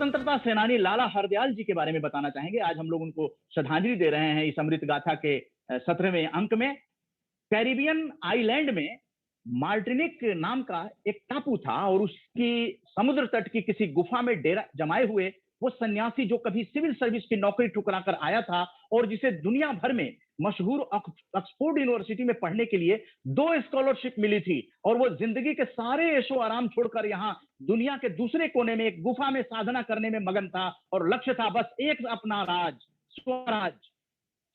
स्वतंत्रता सेनानी लाला हरदयाल जी के बारे में बताना चाहेंगे। आज हम लोग उनको श्रद्धांजलि दे रहे हैं इस अमृत गाथा के 17वें अंक में। कैरिबियन आइलैंड में मार्टिनिक नाम का एक टापू था और उसकी समुद्र तट की किसी गुफा में डेरा जमाए हुए वो सन्यासी जो कभी सिविल सर्विस की नौकरी ठुकरा कर आया था और जिसे दुनिया भर में मशहूर ऑक्सफोर्ड यूनिवर्सिटी में पढ़ने के लिए 2 स्कॉलरशिप मिली थी और वो जिंदगी के सारे ऐशो आराम छोड़कर यहाँ दुनिया के दूसरे कोने में एक गुफा में साधना करने में मगन था और लक्ष्य था बस एक अपना राज, स्वराज।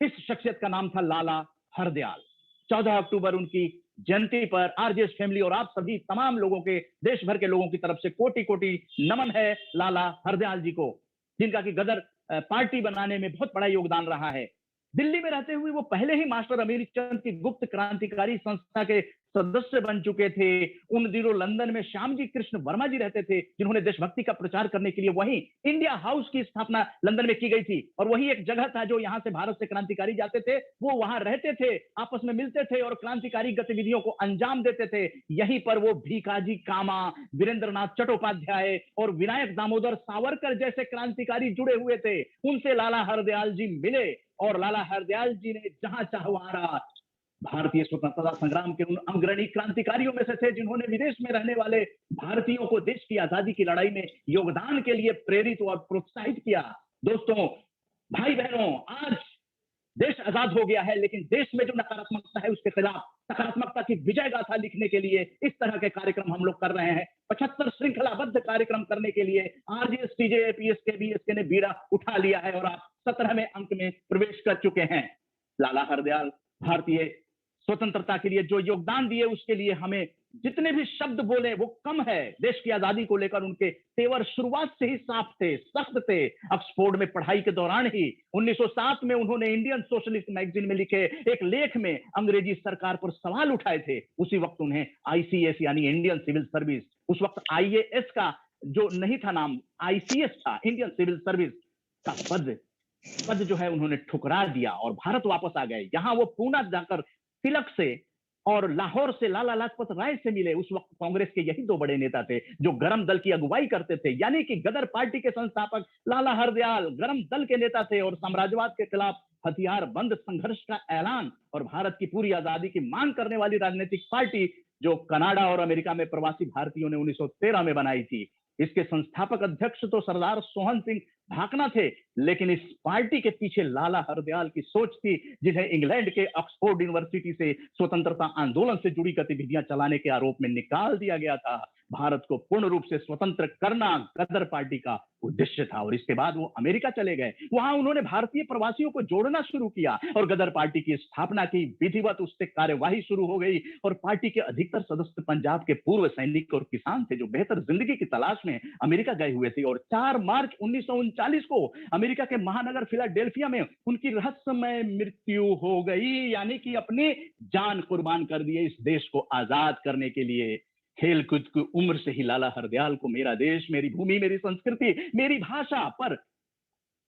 इस शख्सियत का नाम था लाला हरदयाल। 14 अक्टूबर उनकी जयंती पर आरजेएस फैमिली और आप सभी तमाम लोगों के, देश भर के लोगों की तरफ से कोटि कोटि नमन है लाला हरदयाल जी को, जिनका कि गदर पार्टी बनाने में बहुत बड़ा योगदान रहा है। दिल्ली में रहते हुए वो पहले ही मास्टर अमीरचंद की गुप्त क्रांतिकारी संस्था के सदस्य बन चुके थे। उन दिनों लंदन में श्यामजी कृष्ण वर्मा जी रहते थे, जिन्होंने देशभक्ति का प्रचार करने के लिए वहीं इंडिया हाउस की स्थापना लंदन में की गई थी और वही एक जगह था जो यहाँ से भारत से क्रांतिकारी जाते थे, वो वहां रहते थे, आपस में मिलते थे और क्रांतिकारी गतिविधियों को अंजाम देते थे। यहीं पर वो भीखाजी कामा, वीरेंद्रनाथ चट्टोपाध्याय और विनायक दामोदर सावरकर जैसे क्रांतिकारी जुड़े हुए थे। उनसे लाला हरदयाल जी मिले और लाला हरदयाल जी ने जहां चाहवारा भारतीय स्वतंत्रता संग्राम के उन अग्रणी क्रांतिकारियों में से थे जिन्होंने विदेश में रहने वाले भारतीयों को देश की आजादी की लड़ाई में योगदान के लिए प्रेरित और प्रोत्साहित किया। दोस्तों, भाई बहनों, आज देश आजाद हो गया है, लेकिन देश में जो नकारात्मकता है उसके खिलाफ सकारात्मकता की विजय गाथा लिखने के लिए इस तरह के कार्यक्रम हम लोग कर रहे हैं। 75 श्रृंखलाबद्ध कार्यक्रम करने के लिए आरजेएस, टीजे, पीएसके, बीएसके ने बीड़ा उठा लिया है और आप 17वें अंक में प्रवेश कर चुके हैं। लाला हरदयाल भारतीय स्वतंत्रता के लिए जो योगदान दिए उसके लिए हमें जितने भी शब्द बोले वो कम है। देश की आजादी को लेकर उनके तेवर शुरुआत से ही साफ थे, सख्त थे। ऑक्सफोर्ड में पढ़ाई के दौरान ही 1907 में उन्होंने इंडियन सोशलिस्ट मैगजीन में लिखे एक लेख में अंग्रेजी सरकार पर सवाल उठाए थे। उसी वक्त उन्हें आईसीएस यानी इंडियन सिविल सर्विस, उस वक्त आईएएस का जो नहीं था नाम, आईसीएस था, इंडियन सिविल सर्विस का पद जो है उन्होंने ठुकरा दिया और भारत वापस आ गए। यहां वो पूना जाकर तिलक से और लाहौर से लाला लाजपत राय से मिले। उस वक्त कांग्रेस के यही 2 बड़े नेता थे जो गरम दल की अगुवाई करते थे, यानी कि गदर पार्टी के संस्थापक लाला हरदयाल गरम दल के नेता थे और साम्राज्यवाद के खिलाफ हथियार बंद संघर्ष का ऐलान और भारत की पूरी आजादी की मांग करने वाली राजनीतिक पार्टी जो कनाडा और अमेरिका में प्रवासी भारतीयों ने 1913 में बनाई थी। इसके संस्थापक अध्यक्ष तो सरदार सोहन सिंह भाकना थे, लेकिन इस पार्टी के पीछे लाला हरदयाल की सोच थी, जिन्हें इंग्लैंड के ऑक्सफोर्ड यूनिवर्सिटी से स्वतंत्रता आंदोलन से जुड़ी गतिविधियां चलाने के आरोप में निकाल दिया गया था। भारत को पूर्ण रूप से स्वतंत्र करना गदर पार्टी का उद्देश्य था और इसके बाद वो अमेरिका चले गए। वहां उन्होंने भारतीय प्रवासियों को जोड़ना शुरू किया और गदर पार्टी की स्थापना की। विधिवत उस पर कार्यवाही शुरू हो गई और पार्टी के अधिकतर सदस्य पंजाब के पूर्व सैनिक और किसान थे जो बेहतर जिंदगी की तलाश में अमेरिका गए हुए थे और 4 मार्च 1939 को अमेरिका के महानगर फिलाडेल्फिया में उनकी रहस्यमय मृत्यु हो गई, यानी कि अपनी जान कुर्बान कर दिए इस देश को आजाद करने के लिए। खेल कूद की उम्र से ही लाला हरदयाल को मेरा देश, मेरी भूमि, मेरी संस्कृति, मेरी भाषा पर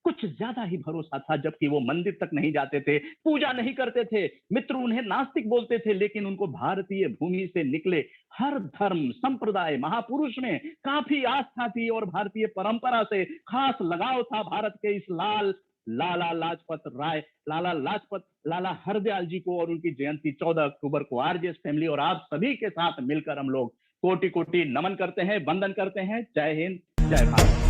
कुछ ज्यादा ही भरोसा था, जबकि वो मंदिर तक नहीं जाते थे, पूजा नहीं करते थे। मित्र उन्हें नास्तिक बोलते थे, लेकिन उनको भारतीय भूमि से निकले हर धर्म संप्रदाय महापुरुष में काफी आस्था थी और भारतीय परंपरा से खास लगाव था। भारत के इस लाला लाजपत लाला हरदयाल जी को और उनकी जयंती 14 अक्टूबर को आरजेएस फैमिली और आप सभी के साथ मिलकर हम लोग कोटि कोटि नमन करते हैं, वंदन करते हैं। जय हिंद, जय भारत।